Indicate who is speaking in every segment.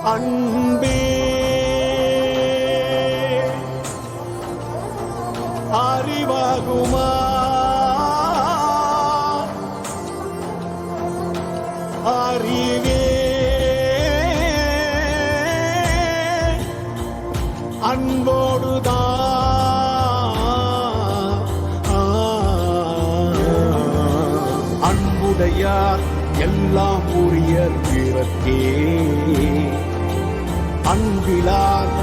Speaker 1: அன்பே அறிவாகுமா அறிவே அன்போடுதான் அன்புடையார் எல்லாம் உரிய பிறக்கே அன்பிலார்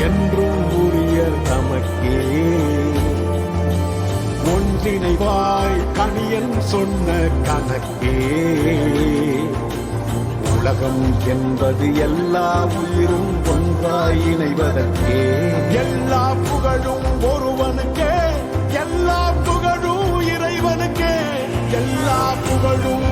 Speaker 1: என்றும் உரிய தமக்கே ஒன்றிணைவாய் கணியன் சொன்ன கணக்கே உலகம் என்பது எல்லா உயிரும் ஒன்றாய் இணைவதற்கே எல்லா புகழும் ஒருவனுக்கே எல்லா புகழும் இறைவனுக்கே எல்லா புகழும்